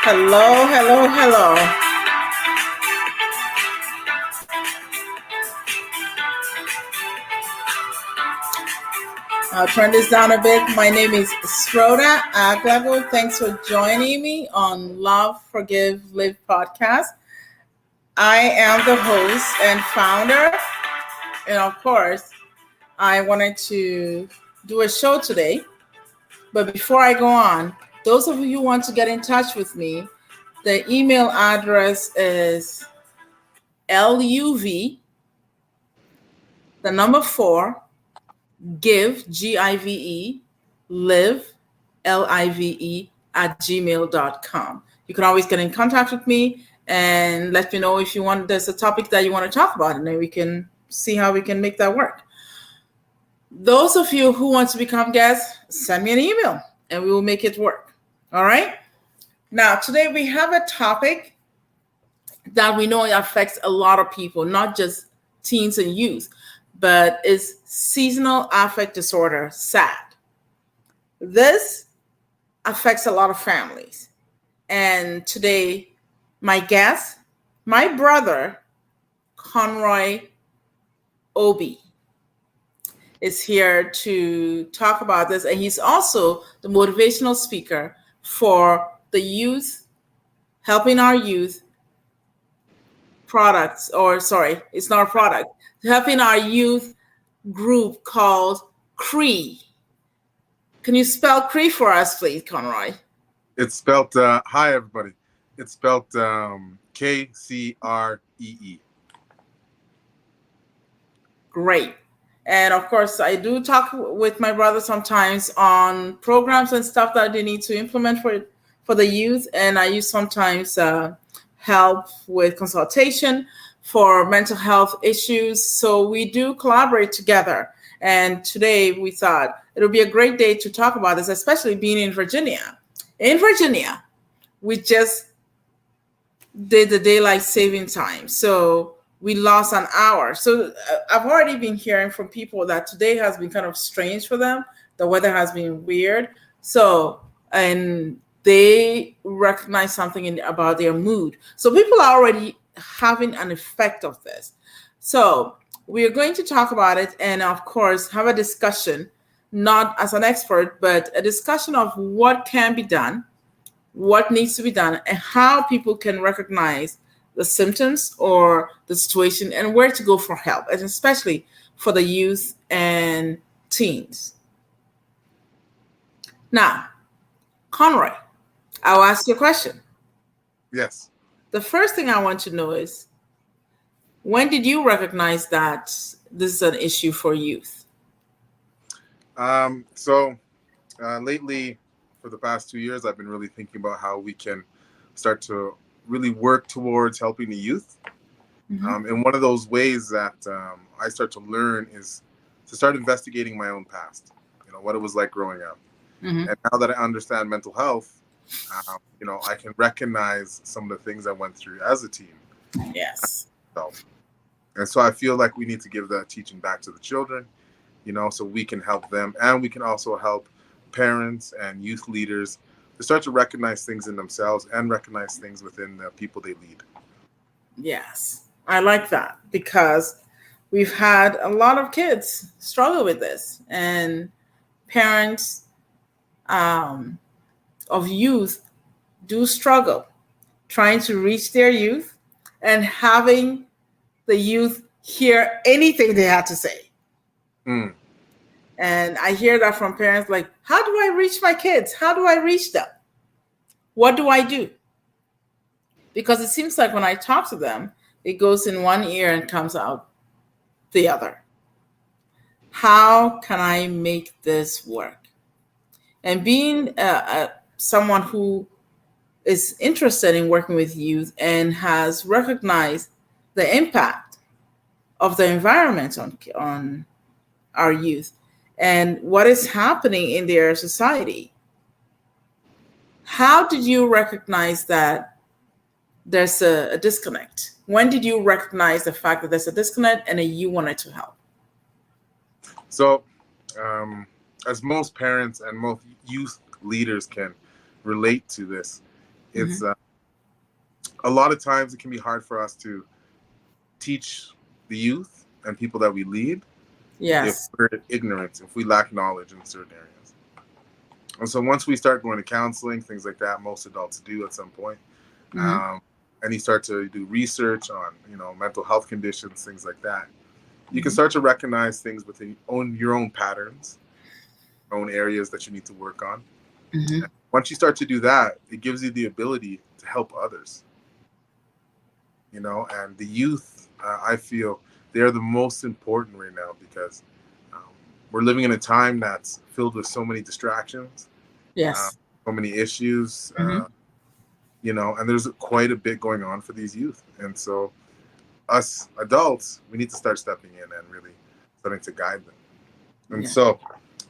Hello, hello, hello. I'll turn this down a bit. My name is Sroda Aglago. Thanks for joining me on Love, Forgive, Live podcast. I am the host and founder, and of course, I wanted to do a show today. But before I go on, those of you who want to get in touch with me, the email address is LUV, the number four, give, GIVE, live, LIVE, at gmail.com. You can always get in contact with me and let me know if you want, there's a topic that you want to talk about, and then we can see how we can make that work. Those of you who want to become guests, send me an email and we will make it work. All right. Now, today we have a topic that we know affects a lot of people, not just teens and youth, but is seasonal affect disorder, SAD. This affects a lot of families. And today, my guest, my brother, Conroy Obey, is here to talk about this. And he's also the motivational speaker for the youth, helping our youth products, or sorry, it's not a product, helping our youth group called CREE. Can you spell CREE for us, please, Conroy? It's spelled, hi, everybody. It's spelled KCREE. Great. And of course, I do talk with my brother sometimes on programs and stuff that they need to implement for the youth. And I use sometimes help with consultation for mental health issues. So we do collaborate together. And today we thought it would be a great day to talk about this, especially being in Virginia. In Virginia, we just did the daylight saving time. So we lost an hour. So I've already been hearing from people that today has been kind of strange for them. The weather has been weird. So, and they recognize something about their mood. So people are already having an effect of this. So we are going to talk about it and, of course, have a discussion, not as an expert, but a discussion of what can be done, what needs to be done, and how people can recognize the symptoms or the situation and where to go for help, and especially for the youth and teens. Now, Conroy, I'll ask you a question. Yes. The first thing I want to know is, when did you recognize that this is an issue for youth? Lately, for the past 2 years, I've been really thinking about how we can start to really work towards helping the youth. Mm-hmm. And one of those ways that I start to learn is to start investigating my own past, what it was like growing up. Mm-hmm. And now that I understand mental health, I can recognize some of the things I went through as a teen. Yes. And so I feel like we need to give that teaching back to the children, so we can help them. And we can also help parents and youth leaders to start to recognize things in themselves and recognize things within the people they lead. Yes, I like that, because we've had a lot of kids struggle with this, and parents of youth do struggle trying to reach their youth and having the youth hear anything they have to say. Mm. And I hear that from parents like, how do I reach my kids? How do I reach them? What do I do? Because it seems like when I talk to them, it goes in one ear and comes out the other. How can I make this work? And being someone who is interested in working with youth and has recognized the impact of the environment on our youth and what is happening in their society, how did you recognize that there's a disconnect? When did you recognize the fact that there's a disconnect and that you wanted to help? So, as most parents and most youth leaders can relate to this, It's a lot of times it can be hard for us to teach the youth and people that we lead if Yes. we're ignorant, if we lack knowledge in certain areas. And so once we start going to counseling, things like that, most adults do at some point, Mm-hmm. and you start to do research on, mental health conditions, things like that, you can Mm-hmm. start to recognize things within your own patterns, own areas that you need to work on. Mm-hmm. And once you start to do that, it gives you the ability to help others. And the youth, I feel they're the most important right now because um, we're living in a time that's filled with so many distractions, uh, Yes. so many issues, Mm-hmm. and there's quite a bit going on for these youth. And so us adults, we need to start stepping in and really starting to guide them. And Yeah. so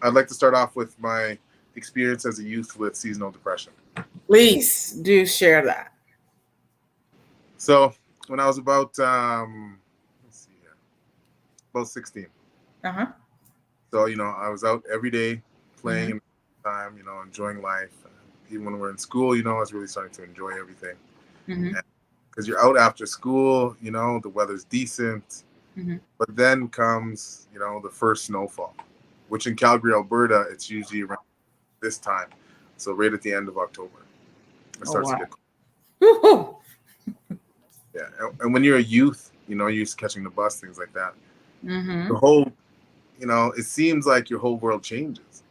I'd like to start off with my experience as a youth with seasonal depression. Please do share that. So when I was about, let's see here, about 16. Uh-huh. So, I was out every day playing Mm-hmm. in the time, enjoying life. And even when we're in school, I was really starting to enjoy everything. Mm-hmm. Because you're out after school, the weather's decent. Mm-hmm. But then comes, the first snowfall, which in Calgary, Alberta, it's usually around this time. So right at the end of October, it Oh starts to wow. get cold. Woo-hoo. Yeah. And when you're a youth, you're used to catching the bus, things like that. Mm-hmm. The whole, it seems like your whole world changes.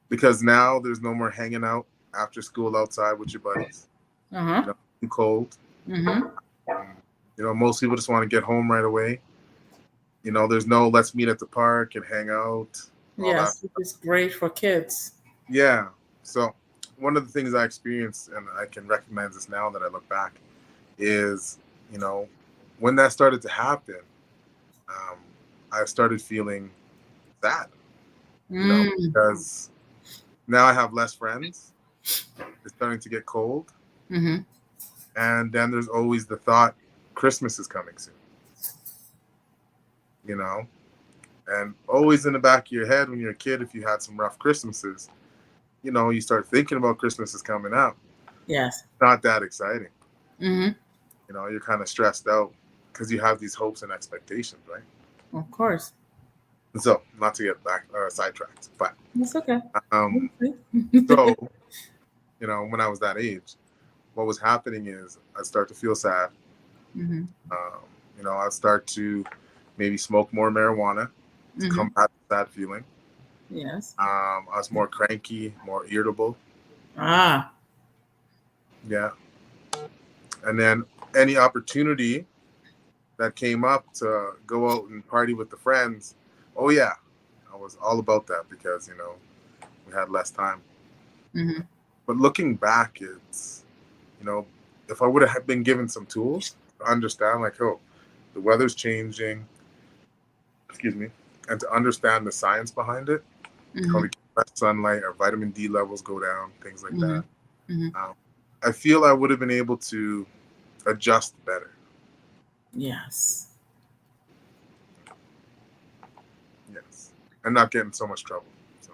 Because now there's no more hanging out after school outside with your buddies. Uh-huh. Too cold. Mm-hmm. Most people just want to get home right away. There's no let's meet at the park and hang out, all that. Yes, it's great for kids. Yeah. So one of the things I experienced, and I can recognize this now that I look back, is, when that started to happen, um, I started feeling sad, Mm. because now I have less friends. It's starting to get cold. Mm-hmm. And then there's always the thought, Christmas is coming soon, and always in the back of your head when you're a kid, if you had some rough Christmases, you start thinking about Christmas is coming up. Yes. Not that exciting. Mm-hmm. You're kind of stressed out because you have these hopes and expectations, right? Of course. And so, not to get back sidetracked, but It's okay. um, Mm-hmm. so, when I was that age, what was happening is I'd start to feel sad. Mm-hmm. I'd start to maybe smoke more marijuana to Mm-hmm. combat that feeling. Yes. I was more cranky, more irritable. Ah. Yeah. And then any opportunity that came up to go out and party with the friends, oh yeah, I was all about that because, we had less time. Mm-hmm. But looking back, it's, if I would have been given some tools to understand, like, oh, the weather's changing, excuse me, and to understand the science behind it, how Mm-hmm. we get less sunlight, our vitamin D levels go down, things like Mm-hmm. that. Mm-hmm. I feel I would have been able to adjust better. Yes. Yes. And not get in so much trouble. So.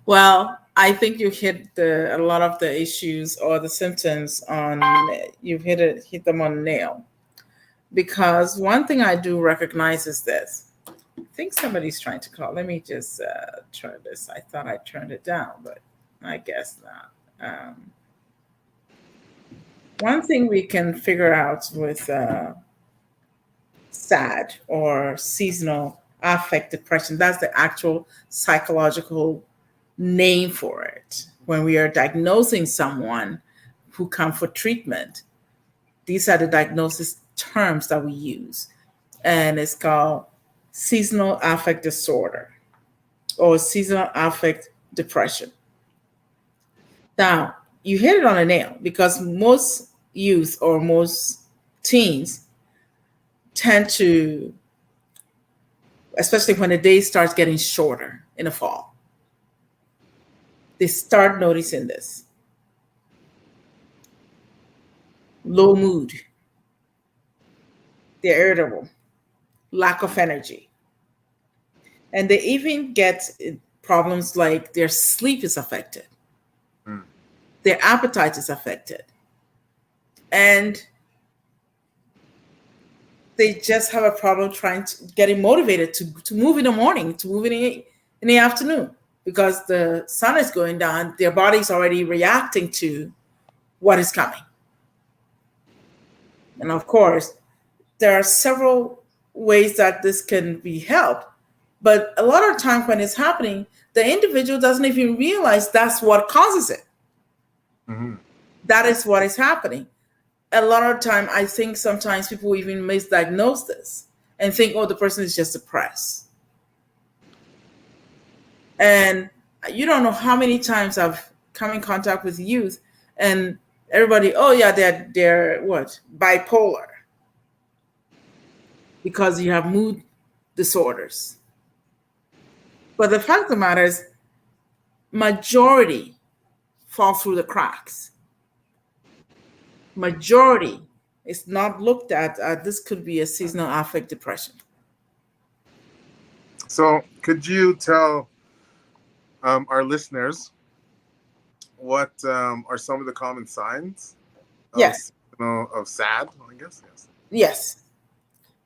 Well, I think you hit a lot of the issues or the symptoms on. You've hit them on the nail. Because one thing I do recognize is this. I think somebody's trying to call. Let me just try this. I thought I turned it down, but I guess not. One thing we can figure out with SAD or seasonal affect depression, that's the actual psychological name for it. When we are diagnosing someone who come for treatment, these are the diagnosis terms that we use. And it's called seasonal affect disorder or seasonal affect depression. Now, you hit it on a nail because most youth or most teens tend to, especially when the day starts getting shorter in the fall, they start noticing this low mood, they're irritable, lack of energy. And they even get problems like their sleep is affected. their appetite is affected. And they just have a problem trying to getting motivated to move in the morning, to move in the afternoon, because the sun is going down. Their body's already reacting to what is coming. And of course, there are several ways that this can be helped. But a lot of time when it's happening, the individual doesn't even realize that's what causes it. Mm-hmm. That is what is happening. A lot of time, I think sometimes people even misdiagnose this and think, oh, the person is just depressed. And you don't know how many times I've come in contact with youth and everybody, oh yeah, they're what? Bipolar. Because you have mood disorders. But the fact of the matter is, majority fall through the cracks. Majority is not looked at. This could be a seasonal affect depression. So could you tell our listeners what are some of the common signs Yes. of SAD, I guess? Yes.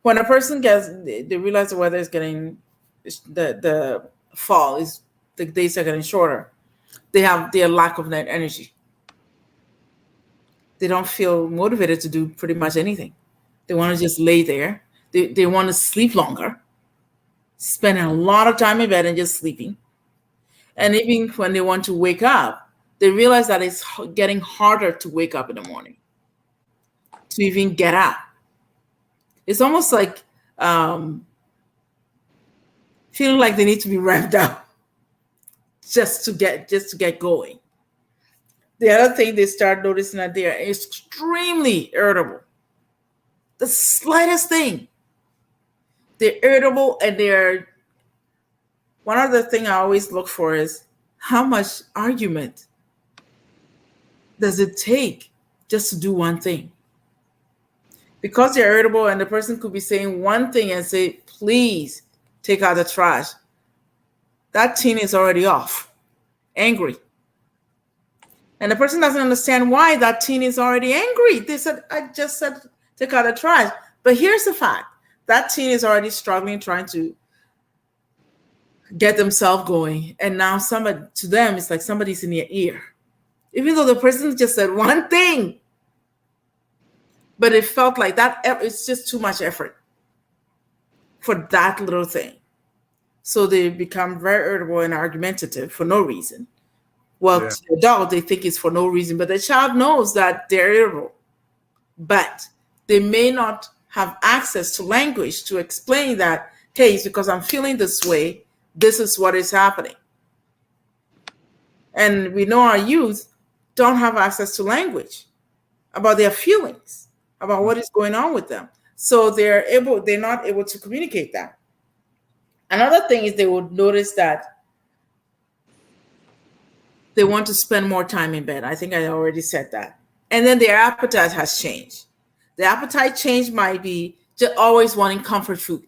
When a person they realize the weather is getting, the fall is, the days are getting shorter. They have their lack of net energy. They don't feel motivated to do pretty much anything. They want to just lay there. They want to sleep longer, spending a lot of time in bed and just sleeping. And even when they want to wake up, they realize that it's getting harder to wake up in the morning, to even get up. It's almost like feeling like they need to be revved up just to get going. The other thing they start noticing that they are extremely irritable. The slightest thing, they're irritable, and they're. One other thing I always look for is how much argument does it take just to do one thing? Because they're irritable and the person could be saying one thing and say, please take out the trash. That teen is already off, angry. And the person doesn't understand why that teen is already angry. They said, I just said take out the trash. But here's the fact. That teen is already struggling, trying to get themselves going. And now to them, it's like somebody's in their ear. Even though the person just said one thing, but it felt like that it's just too much effort for that little thing. So they become very irritable and argumentative for no reason. Well, yeah. To the adult, they think it's for no reason, but the child knows that they're irritable. But they may not have access to language to explain that, hey, it's because I'm feeling this way. This is what is happening. And we know our youth don't have access to language about their feelings, about what is going on with them. So they're not able to communicate that. Another thing is they would notice that they want to spend more time in bed. I think I already said that. And then their appetite has changed. The appetite change might be just always wanting comfort food.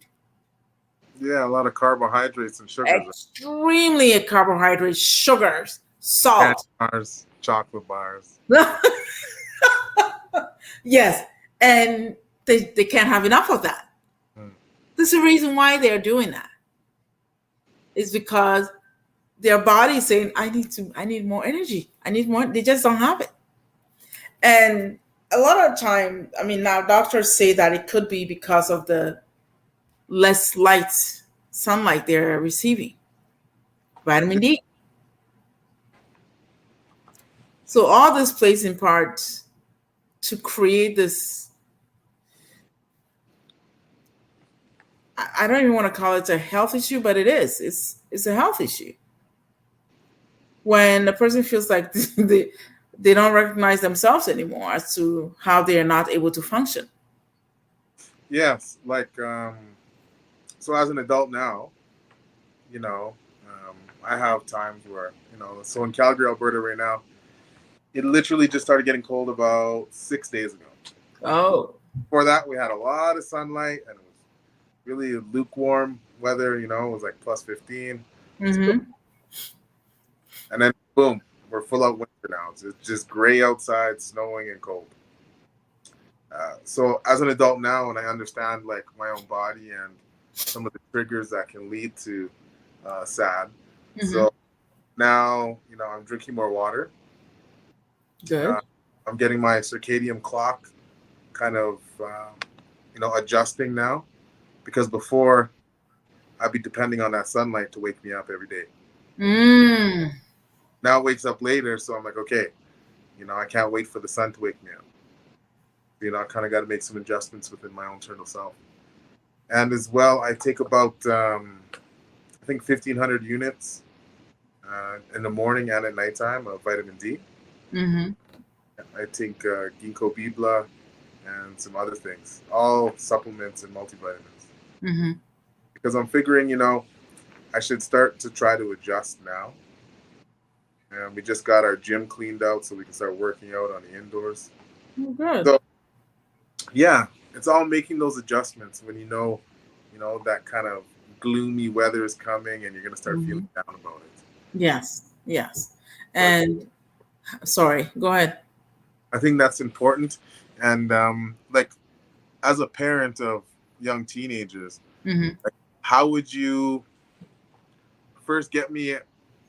Yeah, a lot of carbohydrates and sugars. Extremely carbohydrates, sugars, salt. Bars, chocolate bars. Yes, and they can't have enough of that. There's a reason why they're doing that. It's because their body is saying, I need more energy. I need more. They just don't have it. And a lot of time, I mean, now doctors say that it could be because of the less sunlight they're receiving. Vitamin D. So all this plays in part to create this, I don't even want to call it a health issue, but it is. It's a health issue. When a person feels like they don't recognize themselves anymore as to how they are not able to function. Yes, like, so as an adult now, I have times where, so in Calgary, Alberta right now, it literally just started getting cold about 6 days ago. Oh. Before that, we had a lot of sunlight and it was really lukewarm weather, it was like plus 15. Mm-hmm. And then boom, we're full out winter now. It's just gray outside, snowing and cold. So as an adult now, and I understand like my own body and some of the triggers that can lead to SAD. So now, I'm drinking more water. Good. I'm getting my circadian clock kind of, adjusting now, because before I'd be depending on that sunlight to wake me up every day. Now it wakes up later, so I'm like, okay, I can't wait for the sun to wake me up. I kind of got to make some adjustments within my own internal self. And as well, I take about, I think 1,500 units in the morning and at nighttime of vitamin D. I take ginkgo biloba and some other things, all supplements and multivitamins. Because I'm figuring, I should start to try to adjust now. And we just got our gym cleaned out so we can start working out on the indoors. Good. So, yeah, it's all making those adjustments when that kind of gloomy weather is coming and you're going to start feeling down about it. Yes. And sorry, go ahead. I think that's important. And like, as a parent of young teenagers, like, how would you first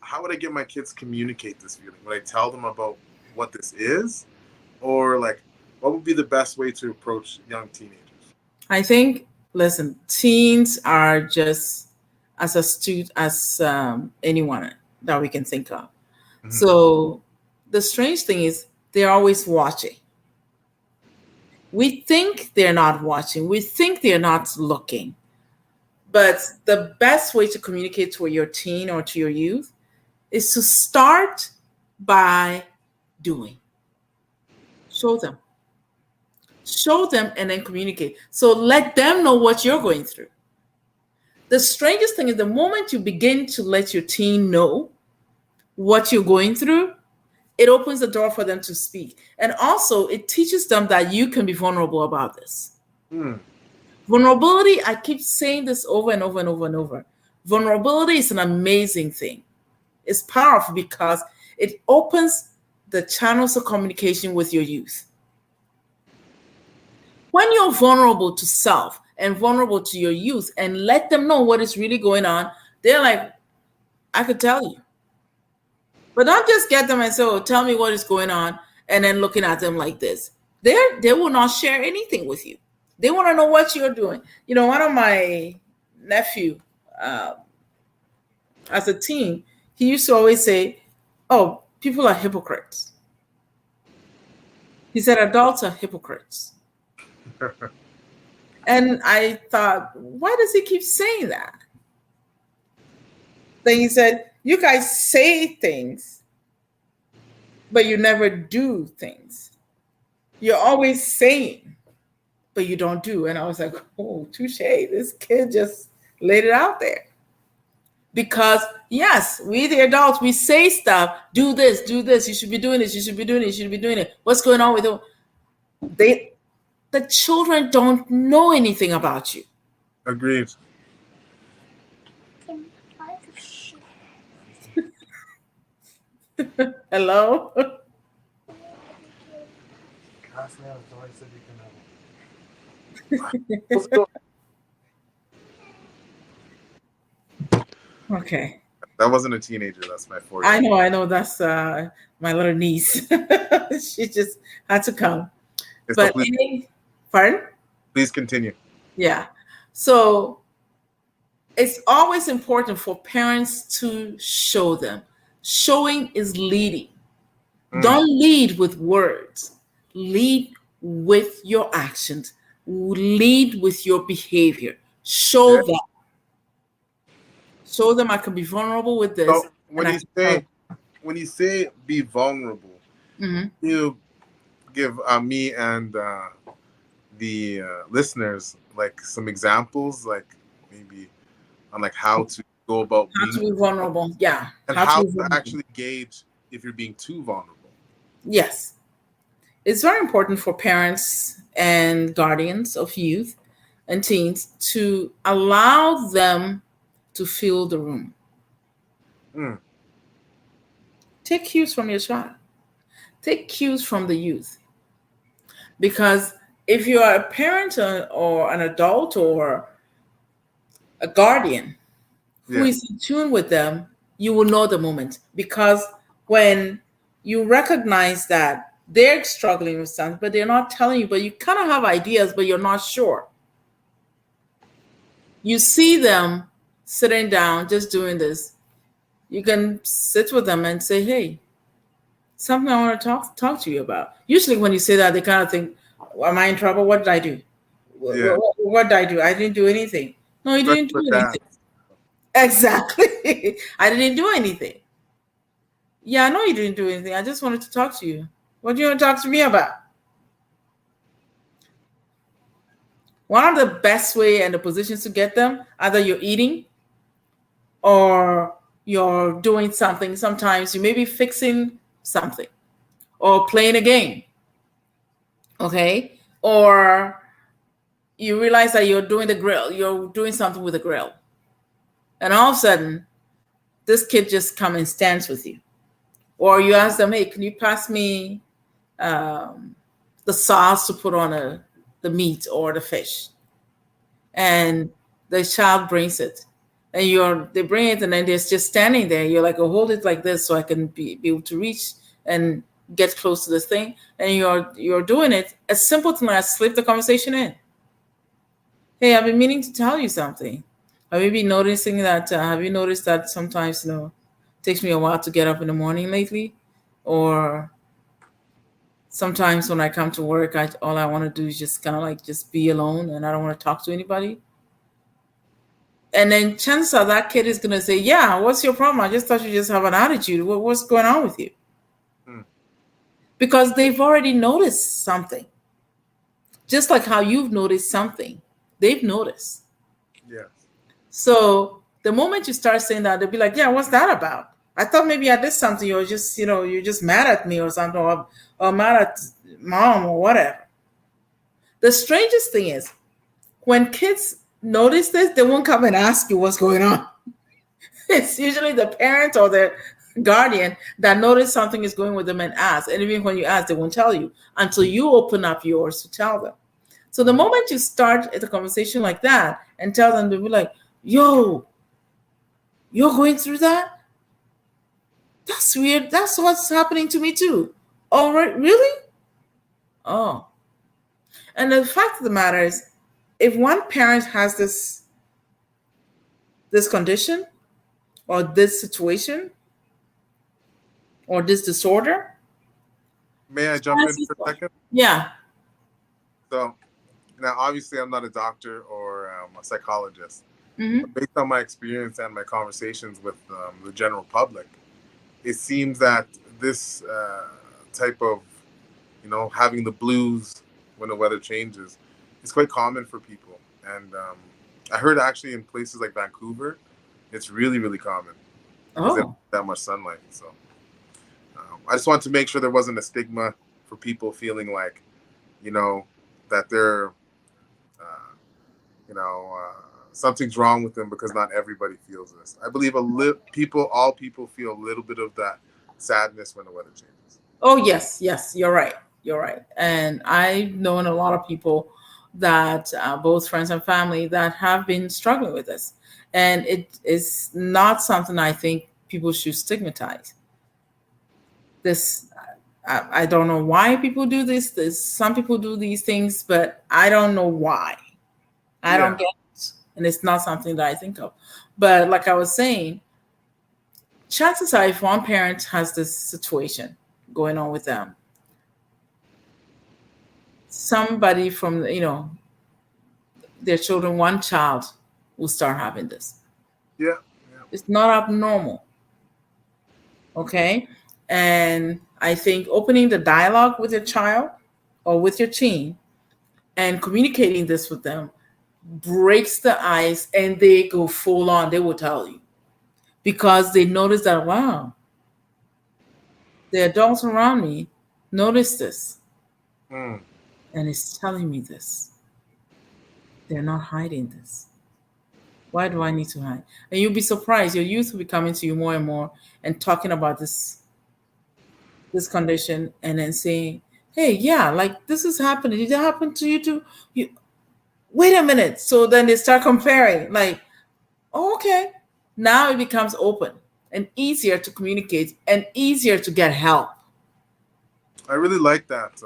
how would I get my kids to communicate this feeling? Would I tell them about what this is? Or like, what would be the best way to approach young teenagers? I think, listen, teens are just as astute as anyone that we can think of. So the strange thing is they're always watching. We think they're not watching. We think they're not looking. But the best way to communicate to your teen or to your youth is to start by doing. Show them and then communicate. So let them know what you're going through. The strangest thing is the moment you begin to let your teen know what you're going through, it opens the door for them to speak. And also it teaches them that you can be vulnerable about this. Vulnerability, I keep saying this over and over and over and over. Vulnerability is an amazing thing. It's powerful because it opens the channels of communication with your youth. When you're vulnerable to self and vulnerable to your youth and let them know what is really going on, they're like, I could tell you. But don't just get them and say, oh, tell me what is going on, and then looking at them like this. They will not share anything with you. They want to know what you're doing. One of my nephew, as a teen, he used to always say, oh, people are hypocrites. He said, adults are hypocrites. And I thought, why does he keep saying that? Then he said, you guys say things, but you never do things. You're always saying, but you don't do. And I was like, oh, touche. This kid just laid it out there. Because yes, we the adults, we say stuff, do this, you should be doing this, you should be doing it, you should be doing it. What's going on with them? The children don't know anything about you. Agreed. Hello? Okay. That wasn't a teenager. That's my 4-year-old. I know. That's my little niece. She just had to come. So But pardon? Please continue. Yeah. So it's always important for parents to show them. Showing is leading. Don't lead with words. Lead with your actions. Lead with your behavior. Show them. Show them I can be vulnerable with this. So when you say be vulnerable, you give me and the listeners like some examples, like maybe on like how to go about how to be vulnerable. Yeah. And how to actually gauge if you're being too vulnerable. Yes. It's very important for parents and guardians of youth and teens to allow them to fill the room. Take cues from your child. Take cues from the youth. Because if you are a parent or an adult or a guardian who Yeah. is in tune with them, you will know the moment. Because when you recognize that they're struggling with something, but they're not telling you, but you kind of have ideas, but you're not sure. You see them sitting down, just doing this. You can sit with them and say, hey, something I want to talk to you about. Usually when you say that, they kind of think, am I in trouble? What did I do? Yeah. What did I do? I didn't do anything. No, you Especially didn't do with that. anything. Exactly. I didn't do anything. Yeah, I know you didn't do anything. I just wanted to talk to you. What do you want to talk to me about? One of the best way and the positions to get them, either you're eating or you're doing something. Sometimes you may be fixing something or playing a game. Okay. Or you realize that you're doing the grill, you're doing something with the grill. And all of a sudden, this kid just comes and stands with you. Or you ask them, hey, can you pass me the sauce to put on the meat or the fish? And the child brings it. And they bring it and then they're just standing there. You're like, oh, hold it like this so I can be able to reach and get close to this thing. And you're doing it. A simple thing as slip the conversation in. Hey, I've been meaning to tell you something. Have you been noticing that? Have you noticed that sometimes, it takes me a while to get up in the morning lately? Or sometimes when I come to work, all I want to do is just kind of like just be alone and I don't want to talk to anybody. And then chances are that kid is going to say, yeah, what's your problem? I just thought you just have an attitude. What's going on with you? Hmm. Because they've already noticed something. Just like how you've noticed something, they've noticed. Yeah. So the moment you start saying that, they'll be like, yeah, what's that about? I thought maybe I did something. You're just, you're just mad at me or something, or mad at mom or whatever. The strangest thing is when kids notice this, they won't come and ask you what's going on. It's usually the parent or the guardian that notice something is going with them and ask. And even when you ask, they won't tell you until you open up yours to tell them. So the moment you start the conversation like that and tell them, they'll be like, yo, you're going through that? That's weird. That's what's happening to me too. Oh, right, really? Oh. And the fact of the matter is, if one parent has this condition or this situation or this disorder, May I jump in for a second? yeah. So now, obviously, I'm not a doctor or a psychologist. Mm-hmm. But based on my experience and my conversations with the general public, it seems that this type of, having the blues when the weather changes is quite common for people. And I heard actually in places like Vancouver, it's really, really common because they don't have that much sunlight. So I just wanted to make sure there wasn't a stigma for people feeling like, that they're, something's wrong with them because not everybody feels this. I believe all people feel a little bit of that sadness when the weather changes. Oh, yes, you're right. You're right. And I've known a lot of people that, both friends and family, that have been struggling with this. And it is not something I think people should stigmatize. This, I don't know why people do this. Some people do these things, but I don't know why. I don't get it. And it's not something that I think of. But like I was saying, chances are if one parent has this situation going on with them, somebody from, their children, one child will start having this. Yeah. It's not abnormal. Okay. And I think opening the dialogue with your child or with your teen and communicating this with them breaks the ice and they go full on. They will tell you because they notice that, wow, the adults around me notice this and it's telling me this. They're not hiding this. Why do I need to hide? And you'll be surprised. Your youth will be coming to you more and more and talking about this this condition, and then saying, hey, yeah, like this is happening. Did that happen to you too? You wait a minute. So then they start comparing, like, oh, okay. Now it becomes open and easier to communicate and easier to get help. I really like that.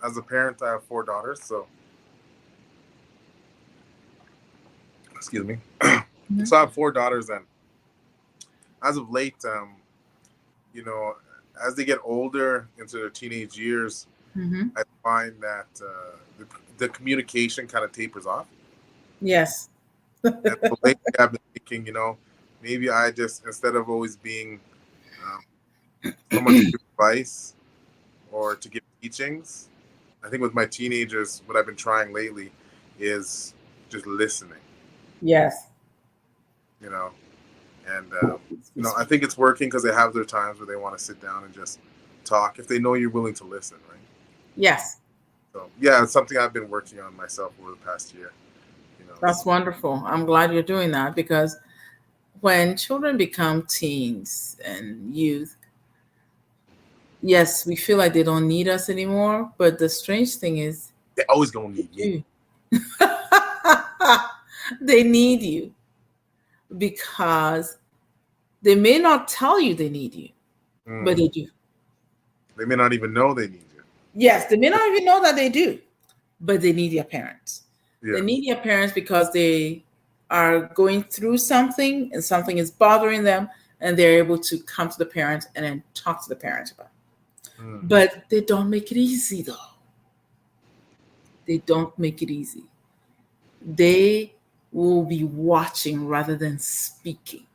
As a parent, I have 4 daughters, so excuse me. Mhm. So I have 4 daughters, and as of late, you know, as they get older into their teenage years, Mhm. I find that the communication kind of tapers off. Yes. And so lately, I've been thinking, maybe I just, instead of always being um, someone to give advice or to give teachings, I think with my teenagers, what I've been trying lately is just listening, Yes. you know, and I think it's working because they have their times where they want to sit down and just talk if they know you're willing to listen, right? Yes. So yeah, it's something I've been working on myself over the past year. That's wonderful. I'm glad you're doing that because when children become teens and youth, yes, we feel like they don't need us anymore. But the strange thing is, They always gonna they need me. do. They need you because they may not tell you they need you, but Mm. they do. They may not even know they need you. Yes, they may not even know that they do, but they need their parents. They Yeah. need their parents because they are going through something and something is bothering them, and they're able to come to the parent and then talk to the parent about it. Mm. But they don't make it easy, though. They don't make it easy. They will be watching rather than speaking.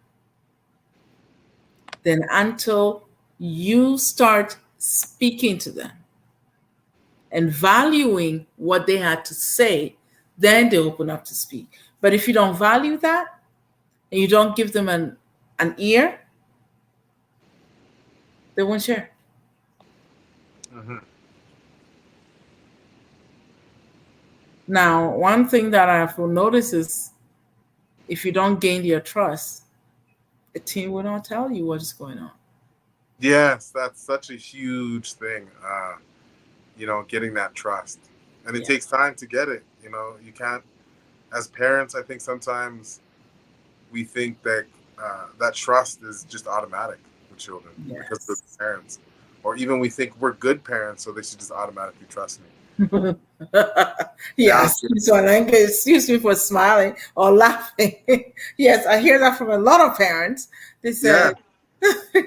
Then, until you start speaking to them and valuing what they had to say, then they open up to speak. But if you don't value that and you don't give them an ear, they won't share. Mm-hmm. Now, one thing that I have noticed is if you don't gain their trust, a teen will not tell you what is going on. Yes, that's such a huge thing. Getting that trust, and it Yeah. takes time to get it. You can't. As parents, I think sometimes we think that that trust is just automatic with children because they're Yes. parents, or even we think we're good parents, so they should just automatically trust me. Yeah, Yes. So excuse me for smiling or laughing. Yes, I hear that from a lot of parents. They yeah. said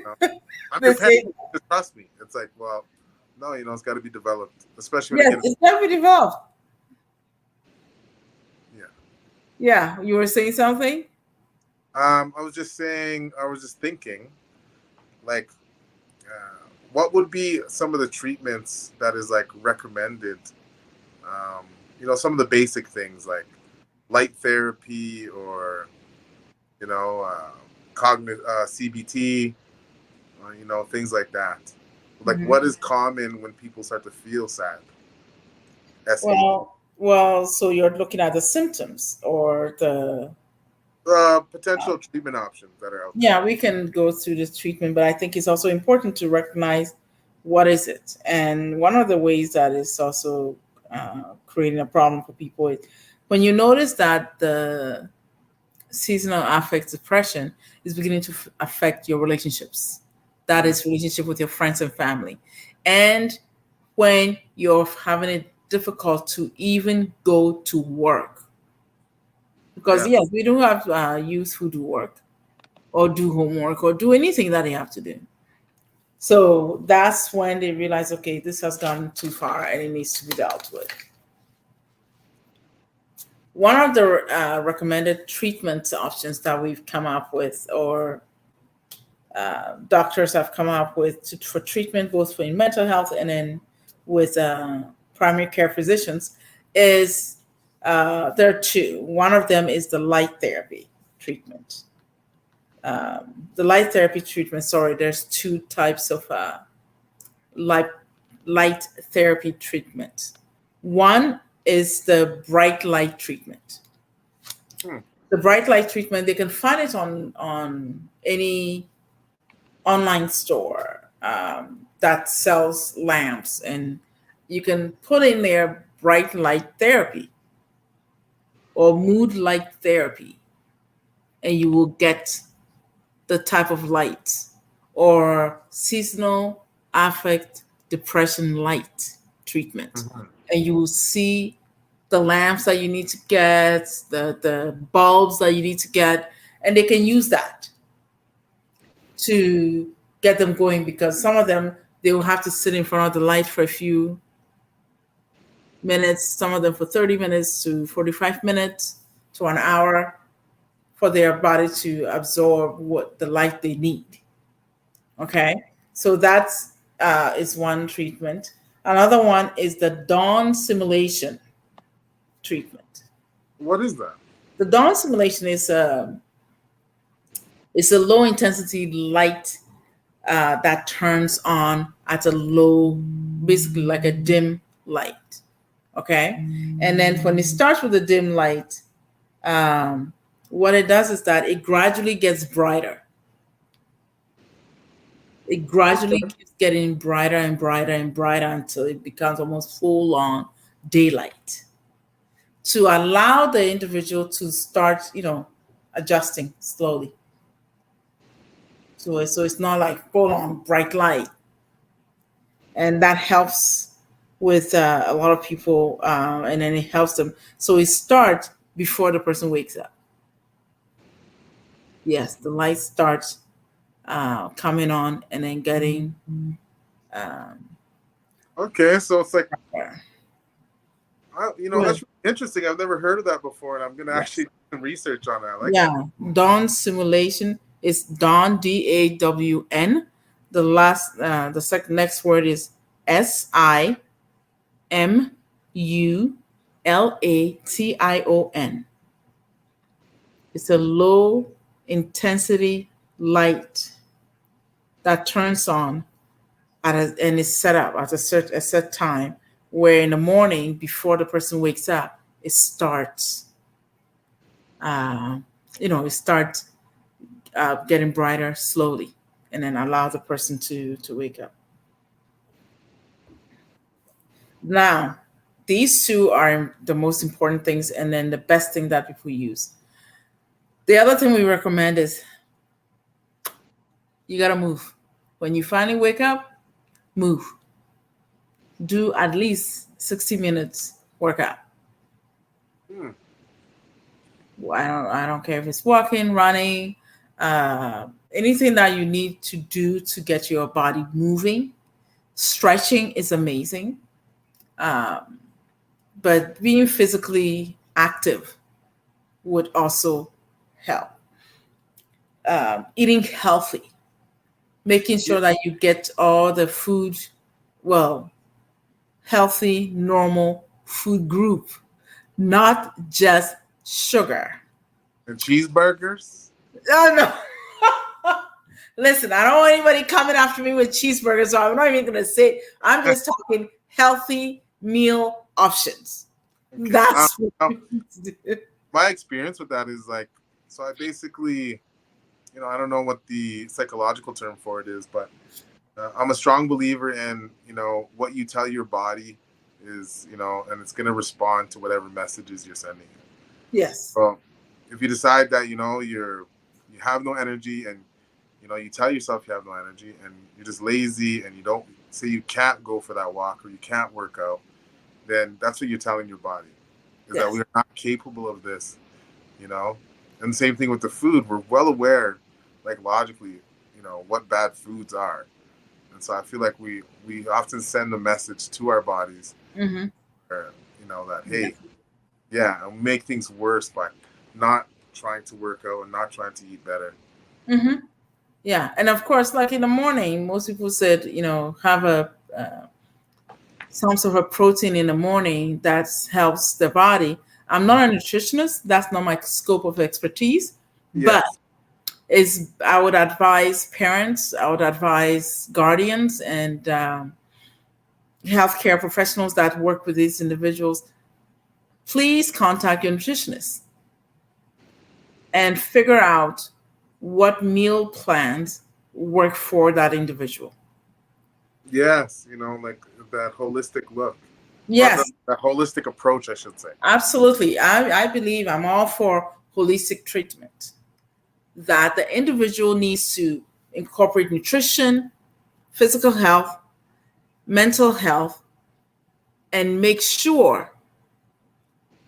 Uh, I'm they your parent. say Just trust me. It's like, well, no, it's got to be developed, especially when it yes, gets. it's never developed. Yeah. Yeah, you were saying something? I was just saying. I was just thinking, like, what would be some of the treatments that is like recommended? Um, some of the basic things like light therapy or you know, uh, cognitive CBT, things like that. Like, Mhm. what is common when people start to feel sad? SAD. Well, so you're looking at the symptoms or the Potential treatment options that are out there. yeah, we can go through this treatment, but I think it's also important to recognize what is it. And one of the ways that is also creating a problem for people is when you notice that the seasonal affect depression is beginning to affect your relationships. That Mm, is relationship with your friends and family. And when you're having it difficult to even go to work. Because yeah. yes, we do have youth who do work or do homework or do anything that they have to do. So that's when they realize, okay, this has gone too far and it needs to be dealt with. One of the recommended treatment options that we've come up with, or doctors have come up with for treatment, both for in mental health and in with primary care physicians, is there are two. One of them is the light therapy treatment. The light therapy treatment. Sorry, there's two types of light light therapy treatment. One is the bright light treatment. Hmm. The bright light treatment, they can find it on any online store. that sells lamps, and you can put in there bright light therapy or mood light therapy, and you will get the type of light, or seasonal affect depression light treatment. Mhm. And you will see the lamps that you need to get, the bulbs that you need to get, and they can use that to get them going, because some of them, they will have to sit in front of the light for a few minutes, some of them for 30 minutes to 45 minutes to an hour, for their body to absorb what the light they need. Okay, so that's is one treatment. Another one is the dawn simulation treatment. What is that? The dawn simulation is a low intensity light that turns on at a low, basically like a dim light. Okay, and then when it starts with a dim light, what it does is that it gradually gets brighter. It gradually keeps getting brighter and brighter and brighter until it becomes almost full on daylight, to allow the individual to start, adjusting slowly. So it's not like full on bright light. And that helps with a lot of people, and then it helps them. So it starts before the person wakes up. Yes, the light starts coming on and then getting um, Okay, so it's like, brighter. that's really interesting. I've never heard of that before, and I'm gonna actually Yes. do some research on that. I like that. Yeah, dawn simulation is dawn, DAWN. The second next word is SIMULATION. It's a low intensity light that turns on and is set up at a set time, where in the morning before the person wakes up, it starts. Uh, it starts getting brighter slowly, and then allow the person to wake up. Now, these two are the most important things, and then the best thing that people use. The other thing we recommend is you gotta move. When you finally wake up, move. Do at least 60 minutes workout. Hmm. I don't care if it's walking, running, anything that you need to do to get your body moving. Stretching is amazing. Um, but being physically active would also help. Eating healthy, making Yeah. sure that you get all the food, well, healthy, normal food group, not just sugar. And cheeseburgers. Oh, no. Listen, I don't want anybody coming after me with cheeseburgers, so I'm not even going to say. I'm just talking healthy meal options. Okay. That's what Now, you need to do. my experience with that is like, so I basically, I don't know what the psychological term for it is, but I'm a strong believer in, what you tell your body is, and it's going to respond to whatever messages you're sending it. Yes. So if you decide that, you have no energy, and, you tell yourself you have no energy, and you're just lazy, and you don't say you can't go for that walk, or you can't work out, then that's what you're telling your body, is that Yes. we're not capable of this, you know? And the same thing with the food. We're well aware, like logically, what bad foods are. And so I feel like we often send a message to our bodies, Mm-hmm. where, that, Yeah. hey, yeah, and make things worse by not trying to work out and not trying to eat better. Mm-hmm. Yeah. And of course, like in the morning, most people said, have some sort of protein in the morning that helps the body. I'm not a nutritionist. That's not my scope of expertise. But Yes. I would advise parents, I would advise guardians, and healthcare professionals that work with these individuals. Please contact your nutritionist and figure out what meal plans work for that individual. Yes, like that holistic look, or Yes, the holistic approach, I should say. absolutely. I believe I'm all for holistic treatment, that the individual needs to incorporate nutrition, physical health, mental health, and make sure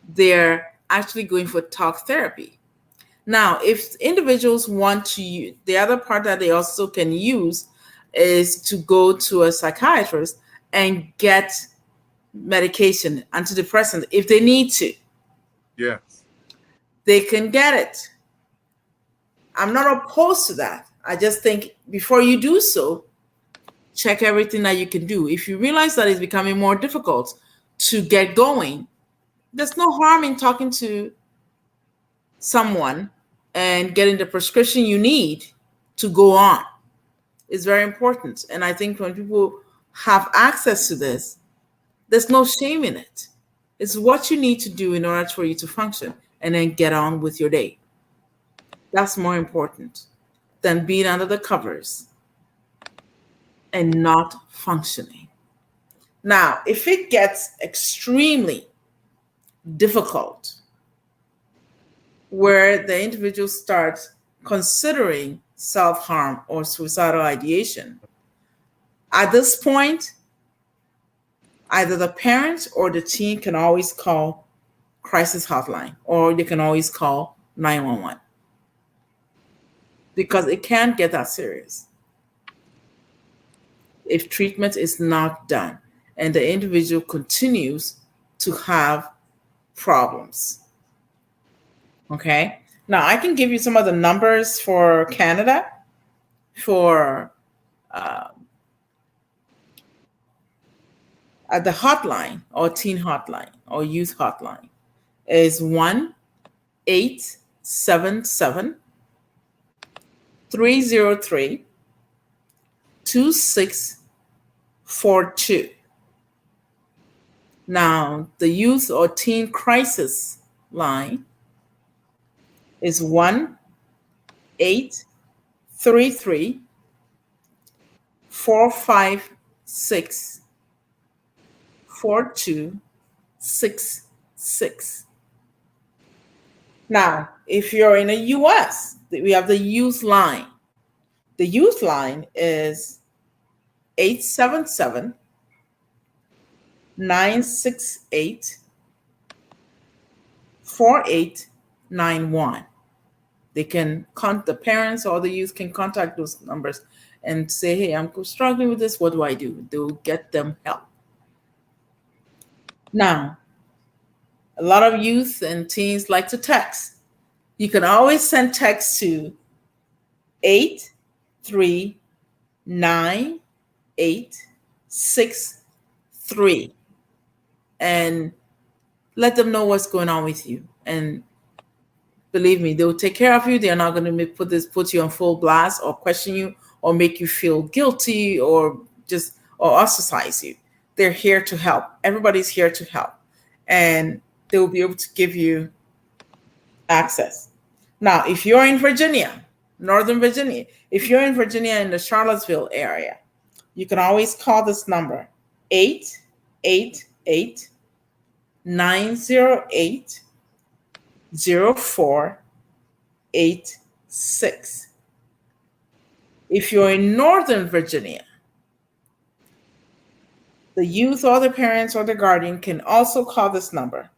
they're actually going for talk therapy. Now, if individuals want to use, the other part that they also can use is to go to a psychiatrist and get medication, antidepressant, if they need to. Yes. They can get it. I'm not opposed to that. I just think before you do so, check everything that you can do. If you realize that it's becoming more difficult to get going, there's no harm in talking to someone and getting the prescription you need to go on. It's very important. And I think when people have access to this, there's no shame in it. It's what you need to do in order for you to function and then get on with your day. That's more important than being under the covers and not functioning. Now, if it gets extremely difficult, where the individual starts considering self harm or suicidal ideation, at this point, either the parent or the teen can always call crisis hotline, or they can always call 911, because it can't get that serious if treatment is not done and the individual continues to have problems. Okay. Now, I can give you some of the numbers for Canada for uh, at the hotline or teen hotline or youth hotline is 1-877-303-2642. Now, the youth or teen crisis line is 1-833-456-4266. Now, if you're in the US, we have the youth line. The youth line is 877-968-4891. They can the parents or the youth can contact those numbers and say, hey, I'm struggling with this. What do I do? They'll get them help. Now, a lot of youth and teens like to text. You can always send text to 839-863 and let them know what's going on with you. And believe me, they'll take care of you. They're not going to put you on full blast or question you or make you feel guilty or ostracize you. They're here to help. Everybody's here to help. And they will be able to give you access. Now, if you're in Virginia, Northern Virginia, if you're in Virginia in the Charlottesville area, you can always call this number, 888-908-0486. If you're in Northern Virginia, the youth or the parents or the guardian can also call this number,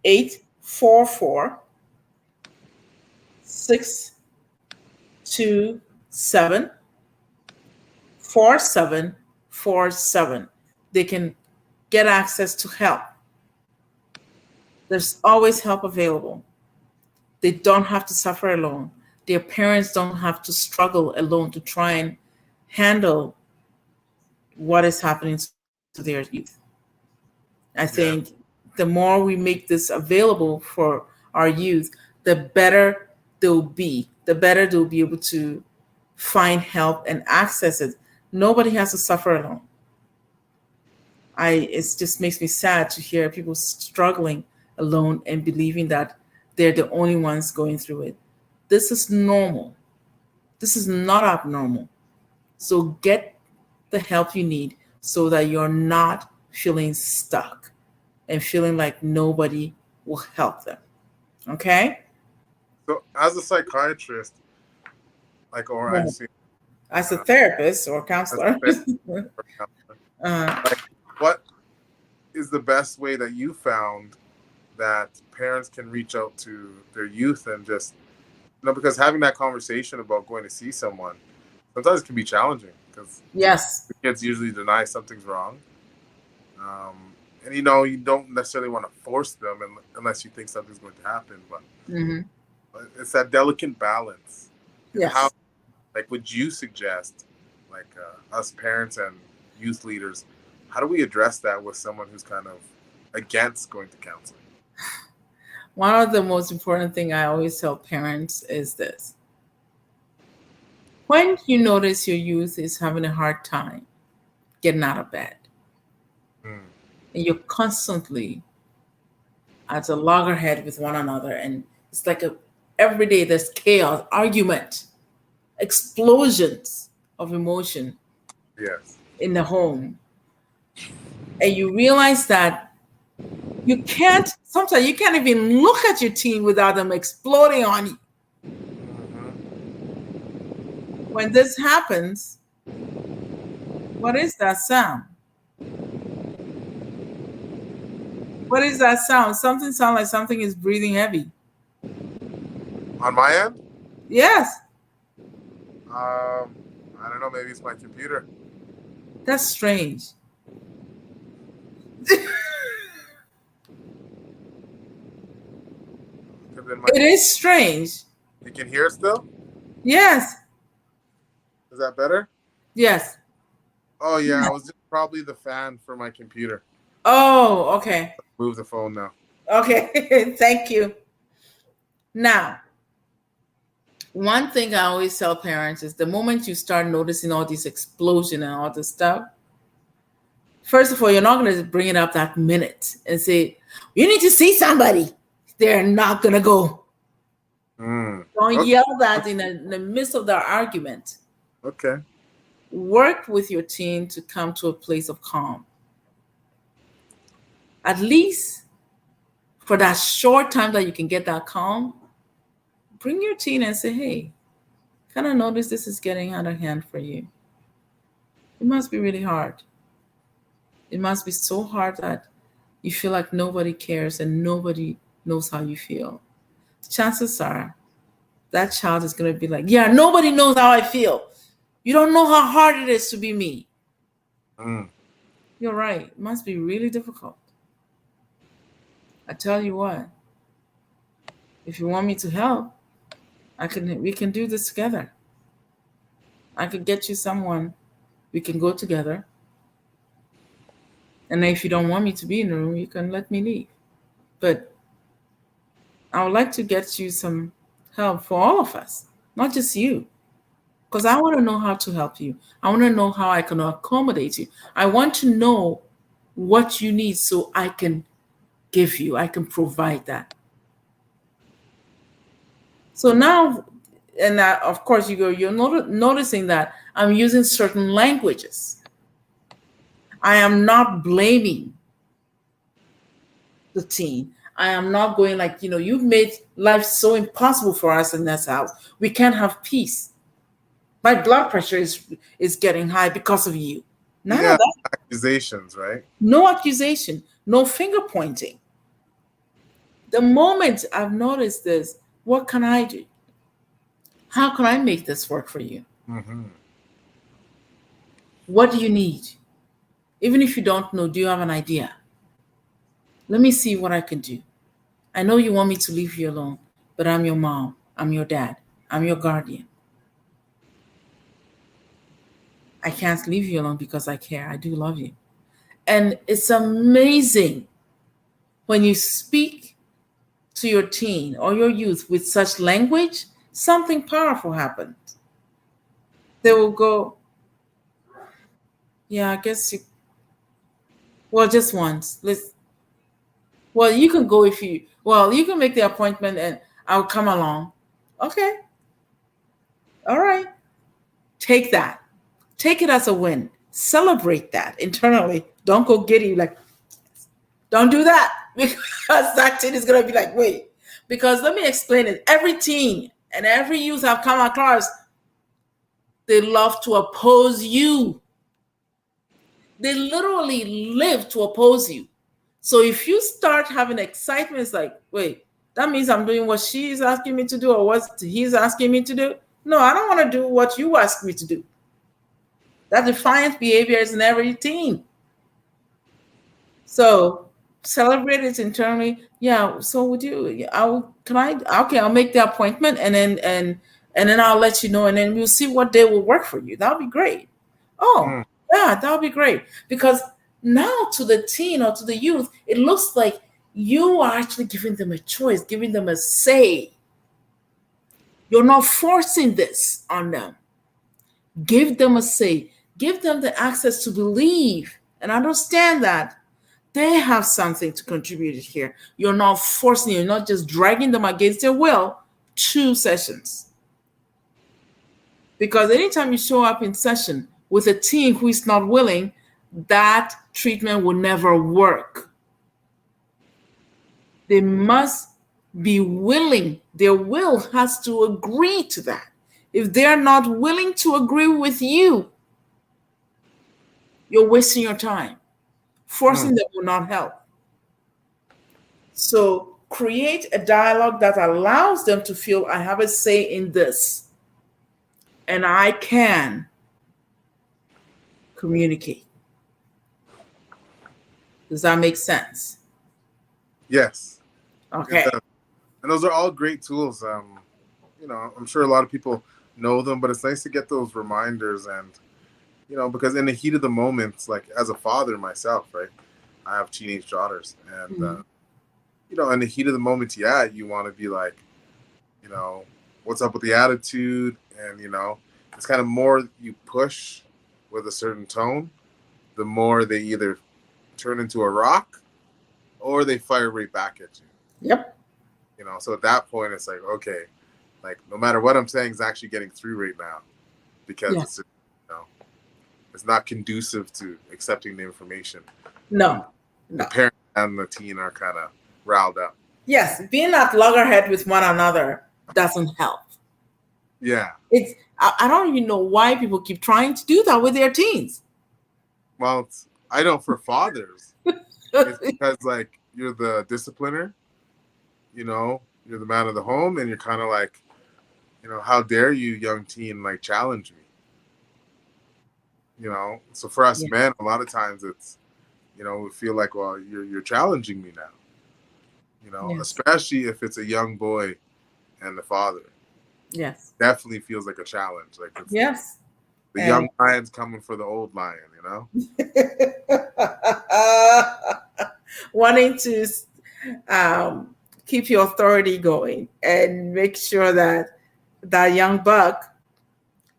844-627-4747. They can get access to help. There's always help available. They don't have to suffer alone. Their parents don't have to struggle alone to try and handle what is happening to their youth. I think the more we make this available for our youth, the better they'll be. The better they'll be able to find help and access it. Nobody has to suffer alone. It just makes me sad to hear people struggling alone and believing that they're the only ones going through it. This is normal. This is not abnormal. So get the help you need so that you're not feeling stuck and feeling like nobody will help them. Okay? So, as a psychiatrist, like, or Yeah. I see, As a therapist or as a counselor. therapist or counselor, uh, like, what is the best way that you found that parents can reach out to their youth and just, because having that conversation about going to see someone sometimes it can be challenging because yes. the kids usually deny something's wrong. And you don't necessarily want to force them unless you think something's going to happen, but Mm-hmm. it's that delicate balance. And how, Yes. like, would you suggest, like, us parents and youth leaders, how do we address that with someone who's kind of against going to counseling? One of the most important thing I always tell parents is this. When you notice your youth is having a hard time getting out of bed, Mm. and you're constantly at a loggerhead with one another, and it's like every day there's chaos, argument, explosions of emotion Yes. in the home, and you realize that sometimes you can't even look at your teen without them exploding on you. Mm-hmm. When this happens, what is that sound? What is that sound? Something sounds like something is breathing heavy. On my end, Yes, I don't know. Maybe it's my computer. that's strange. It is strange. You can hear it still? Yes. Is that better? Yes. Oh yeah, it was just probably the fan for my computer. Oh, okay. Move the phone now. Okay. Thank you. Now, one thing I always tell parents is the moment you start noticing all this explosion and all this stuff, first of all, you're not going to bring it up that minute and say, you need to see somebody. They're not going to go. Don't Okay. yell that in the midst of the argument. Okay. Work with your teen to come to a place of calm. At least for that short time that you can get that calm, bring your teen and say, hey, kind of notice this is getting out of hand for you. It must be really hard. It must be so hard that you feel like nobody cares and nobody knows how you feel. Chances are that child is going to be like, yeah, nobody knows how I feel. You don't know how hard it is to be me. You're right. It must be really difficult. I tell you what, if you want me to help, we can do this together. I could get you someone. We can go together. And if you don't want me to be in the room, you can let me leave. But I would like to get you some help for all of us, not just you. Because I want to know how to help you. I want to know how I can accommodate you. I want to know what you need so I can give you, I can provide that. So now, and that, of course, you're noticing that I'm using certain languages. I am not blaming the teen. I am not going like, you've made life so impossible for us in this house. We can't have peace. My blood pressure is getting high because of you. None of that. Accusations, right? No accusation, no finger pointing. The moment I've noticed this, what can I do? How can I make this work for you? Mm-hmm. What do you need? Even if you don't know, do you have an idea? Let me see what I can do. I know you want me to leave you alone, but I'm your mom. I'm your dad. I'm your guardian. I can't leave you alone because I care. I do love you. And it's amazing when you speak to your teen or your youth with such language, something powerful happens. They will go, yeah, I guess well, just once. Well, you can go you can make the appointment and I'll come along. Okay. All right. Take that. Take it as a win. Celebrate that internally. Don't go giddy, like, don't do that, because that teen is gonna be like, wait. Because let me explain it. Every teen and every youth I've come across, they love to oppose you. They literally live to oppose you. So if you start having excitement, it's like, wait, that means I'm doing what she's asking me to do or what he's asking me to do. No, I don't want to do what you ask me to do. That defiant behavior is in every teen. So celebrate it internally. Yeah. So would you? Can I? Okay, I'll make the appointment, and then I'll let you know, and then we'll see what day will work for you. That'll be great. Oh, Mm. yeah, that'll be great, because now to the teen or to the youth, it looks like you are actually giving them a choice, giving them a say. You're not forcing this on them. Give them a say. Give them the access to believe and understand that they have something to contribute here. You're not forcing, you're not just dragging them against their will to sessions. Because anytime you show up in session with a team who is not willing, that treatment will never work. They must be willing. Their will has to agree to that. If they're not willing to agree with you, you're wasting your time. Forcing them will not help. So create a dialogue that allows them to feel I have a say in this and I can communicate. Does that make sense? Yes. Okay. And those are all great tools. I'm sure a lot of people know them, but it's nice to get those reminders. And, because in the heat of the moment, like as a father myself, right, I have teenage daughters, and, in the heat of the moment, yeah, you want to be like, what's up with the attitude? And, it's kind of more you push with a certain tone, the more they either turn into a rock or they fire right back at you. Yep. So at that point, it's like, okay, like no matter what I'm saying is actually getting through right now, because it's not conducive to accepting the information. No. The parent and the teen are kind of riled up. Yes, being at loggerhead with one another doesn't help. Yeah. I don't even know why people keep trying to do that with their teens. Well, I know for fathers, it's because like you're the discipliner, you're the man of the home, and you're kind of like, how dare you, young teen, like challenge me? So for us men, a lot of times it's, we feel like, well, you're challenging me now, especially if it's a young boy and the father. Yes. Definitely feels like a challenge. Like yes. The young lion's coming for the old lion, Wanting to keep your authority going and make sure that that young buck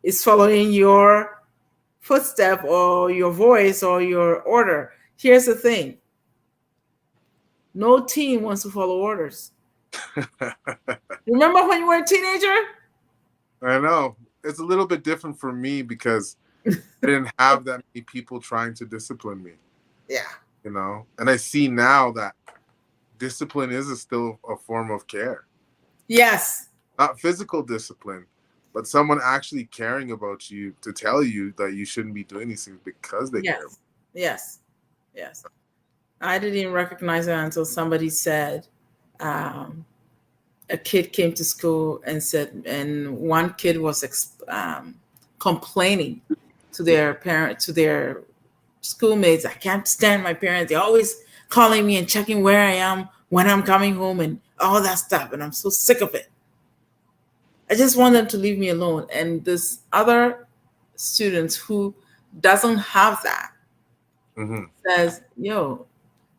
is following your footstep or your voice or your order. Here's the thing. No teen wants to follow orders. Remember when you were a teenager? I know. It's a little bit different for me because I didn't have that many people trying to discipline me. Yeah. And I see now that discipline is still a form of care. Yes. Not physical discipline, but someone actually caring about you to tell you that you shouldn't be doing these things because they care. Yes. Yes. I didn't even recognize it until somebody said, a kid came to school and said, and one kid was complaining to their parent, to their schoolmates, I can't stand my parents. They're always calling me and checking where I am when I'm coming home and all that stuff. And I'm so sick of it. I just want them to leave me alone. And this other student who doesn't have that says, yo,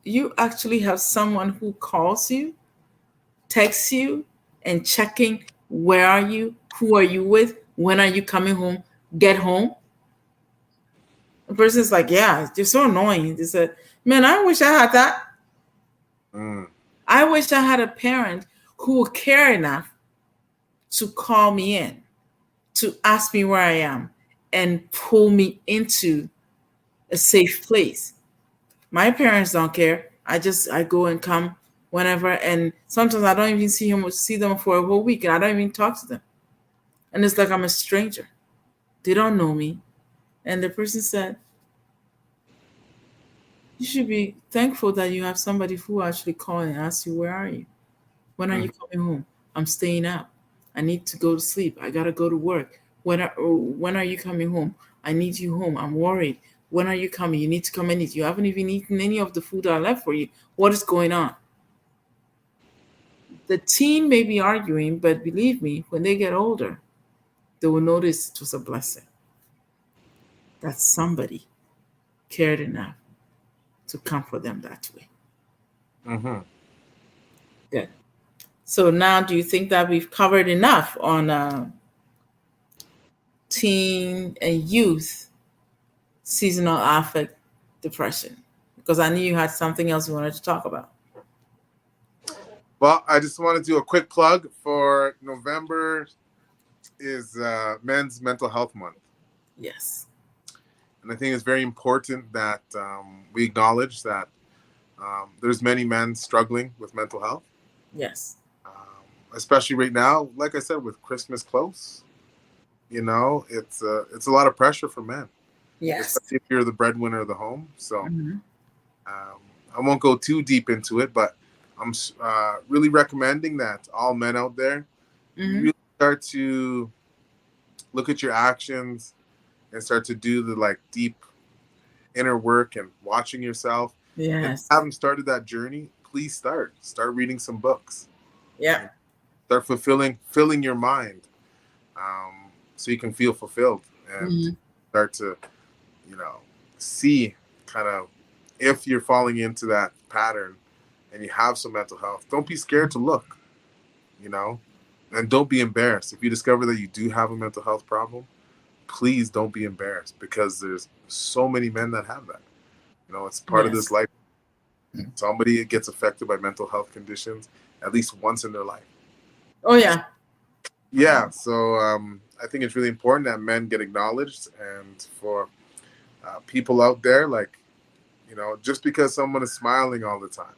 you actually have someone who calls you, texts you, and checking where are you, who are you with, when are you coming home, get home. The person's like, yeah, it's just so annoying. They said, man, I wish I had that. I wish I had a parent who would care enough to call me in, to ask me where I am, and pull me into a safe place. My parents don't care. I go and come whenever, and sometimes I don't even see them for a whole week, and I don't even talk to them. And it's like I'm a stranger. They don't know me. And the person said, "You should be thankful that you have somebody who actually call and ask you, where are you? When are you coming home? I'm staying out. I need to go to sleep. I gotta go to work. When are you coming home? I need you home. I'm worried. When are you coming? You need to come and eat. You haven't even eaten any of the food I left for you. What is going on?" The teen may be arguing, but believe me, when they get older, they will notice it was a blessing that somebody cared enough to comfort them that way. Mm-hmm. Good. So now, do you think that we've covered enough on teen and youth seasonal affect depression? Because I knew you had something else you wanted to talk about. Well, I just want to do a quick plug for November is Men's Mental Health Month. Yes. And I think it's very important that we acknowledge that there's many men struggling with mental health. Yes. Especially right now, like I said, with Christmas close, it's a lot of pressure for men. Yes. Especially if you're the breadwinner of the home. So Mm-hmm. I won't go too deep into it, but I'm really recommending that all men out there really start to look at your actions and start to do the deep inner work and watching yourself. Yes. And if you haven't started that journey, please start reading some books. Yeah. Start filling your mind, so you can feel fulfilled and start to see kind of if you're falling into that pattern and you have some mental health. Don't be scared to look, and don't be embarrassed if you discover that you do have a mental health problem. Please don't be embarrassed, because there's so many men that have that. It's part of this life. Somebody gets affected by mental health conditions at least once in their life. Oh, yeah. Yeah. So I think it's really important that men get acknowledged, and for people out there, just because someone is smiling all the time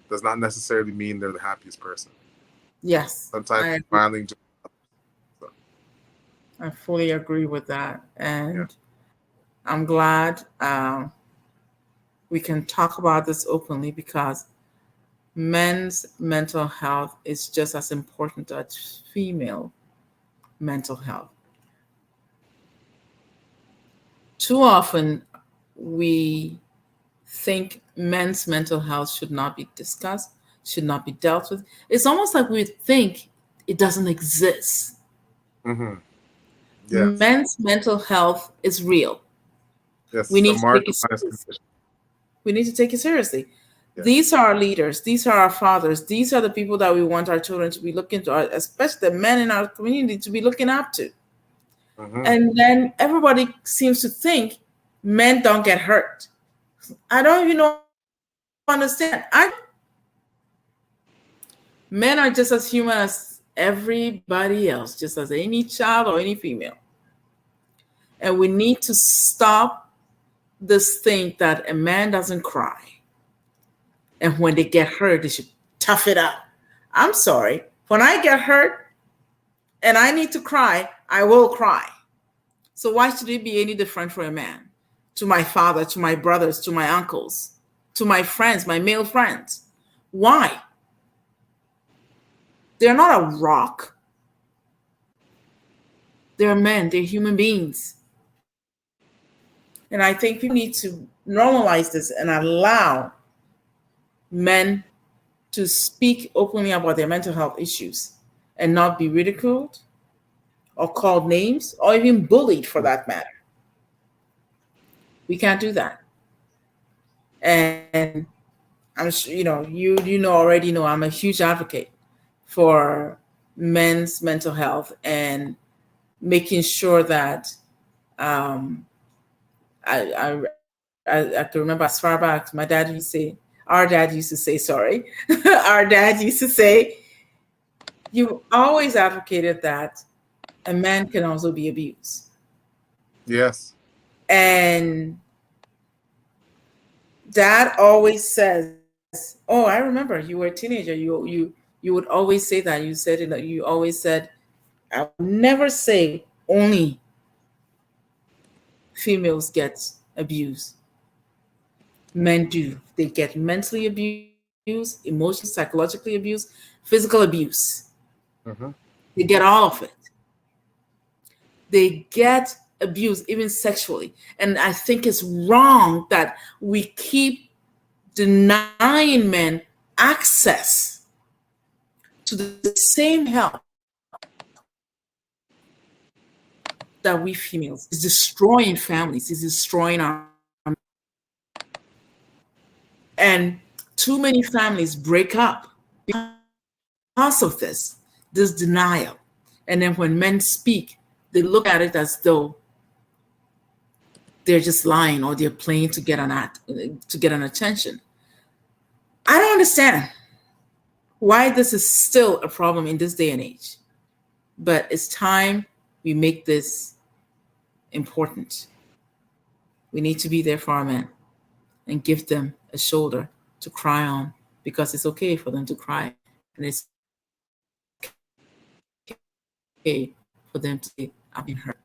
does not necessarily mean they're the happiest person. Yes. Sometimes smiling. I fully agree with that. And I'm glad we can talk about this openly, because men's mental health is just as important as female mental health. Too often, we think men's mental health should not be discussed, should not be dealt with. It's almost like we think it doesn't exist. Mm-hmm. Yes. Men's mental health is real. Yes. We need to take it seriously. We need to take it seriously. Yes. These are our leaders. These are our fathers. These are the people that we want our children to be looking to, especially the men in our community, to be looking up to. Mm-hmm. And then everybody seems to think men don't get hurt. I don't even understand. Men are just as human as everybody else, just as any child or any female. And we need to stop this thing that a man doesn't cry. And when they get hurt, they should tough it up. I'm sorry. When I get hurt and I need to cry, I will cry. So why should it be any different for a man? To my father, to my brothers, to my uncles, to my friends, my male friends. Why? They're not a rock. They're men. They're human beings. And I think people need to normalize this and allow men to speak openly about their mental health issues and not be ridiculed or called names or even bullied, for that matter. We can't do that. And I'm sure, you already know I'm a huge advocate for men's mental health and making sure that I can remember as far back, our dad used to say, our dad used to say, you always advocated that a man can also be abused. Yes. And Dad always says, "Oh, I remember you were a teenager. You would always say that. You said it. You always said, I would never say only females get abused. Men do. They get mentally abused, emotionally, psychologically abused, physical abuse. Mm-hmm. They get all of it. They get abused, even sexually. And I think it's wrong that we keep denying men access to the same help that we females. Is destroying families, is destroying our, and too many families break up because of this denial. And then when men speak, they look at it as though they're just lying or they're playing to get an attention. I don't understand why this is still a problem in this day and age. But it's time we make this important. We need to be there for our men and give them a shoulder to cry on, because it's okay for them to cry, and it's okay for them to say, I've been hurt.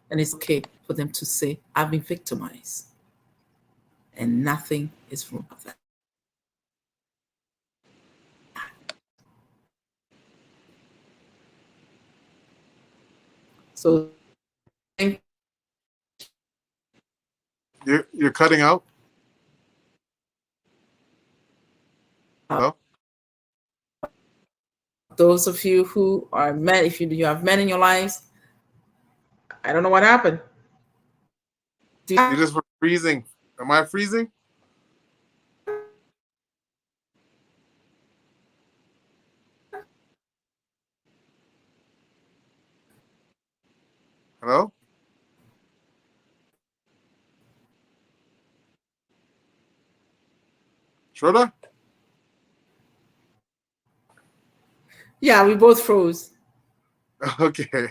And it's okay for them to say, I've been victimized. And nothing is wrong with that. So You're cutting out. Hello? those of you who are men, if you have men in your lives, I don't know what happened. You just were freezing. Am I freezing? Hello? Schroeder? Yeah, we both froze. Okay.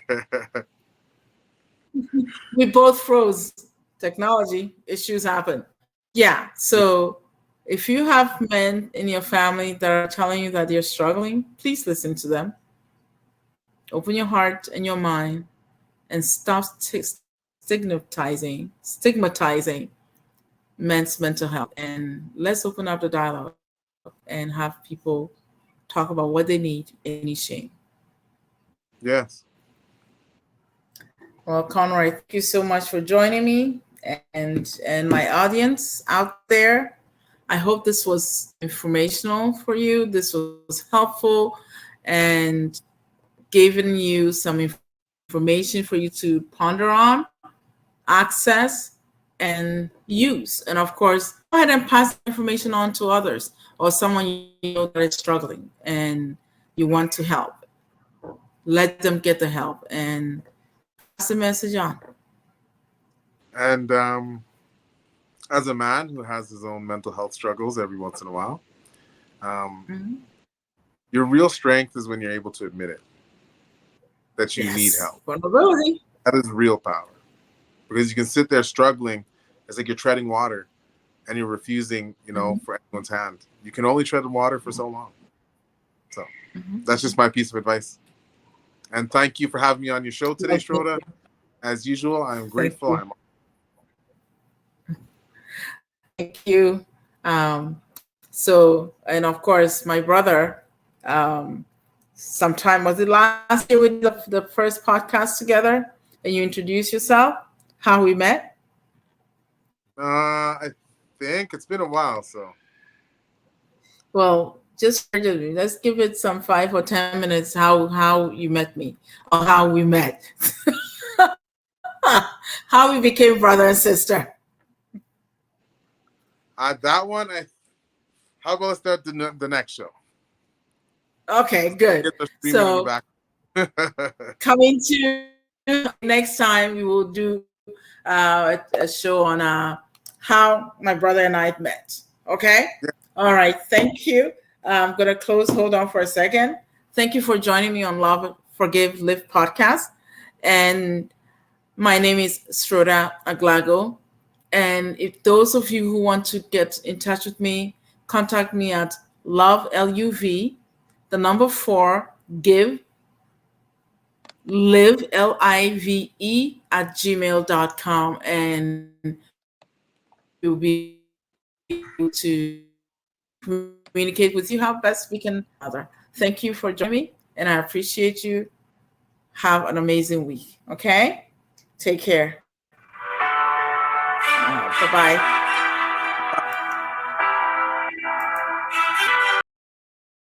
We both froze. Technology issues happen. Yeah. So if you have men in your family that are telling you that they're struggling, please listen to them. Open your heart and your mind and stop stigmatizing men's mental health. And let's open up the dialogue and have people talk about what they need and any shame. Yes. Well, Conroy, thank you so much for joining me and my audience out there. I hope this was informational for you. This was helpful and giving you some information for you to ponder on, access, and use. And of course, go ahead and pass the information on to others or someone you know that is struggling and you want to help. Let them get the help and pass the message on. And as a man who has his own mental health struggles every once in a while, your real strength is when you're able to admit it, that you need help. Vulnerability. That is real power. Because you can sit there struggling. It's like you're treading water and you're refusing, for anyone's hand. You can only tread water for so long. So that's just my piece of advice. And thank you for having me on your show today, Schroeder. As usual, I am grateful. Thank you. So, and of course, my brother, sometime, was it last year we did the first podcast together and you introduced yourself, how we met? I think it's been a while, so. Well, just let's give it some 5 or 10 minutes how you met me or how we met. How we became brother and sister. That one, how about let's start the next show? Okay, good. So coming to next time, we will do a show on how my brother and I met. Okay? Yeah. All right. Thank you. I'm going to close. Hold on for a second. Thank you for joining me on Love, Forgive, Live podcast. And my name is Schroeder Aglago. And if those of you who want to get in touch with me, contact me at love, LUV, the number 4, give, live, LIVE, at gmail.com. And we'll be able to communicate with you how best we can. Thank you for joining me, and I appreciate you. Have an amazing week. Okay? Take care. Bye-bye.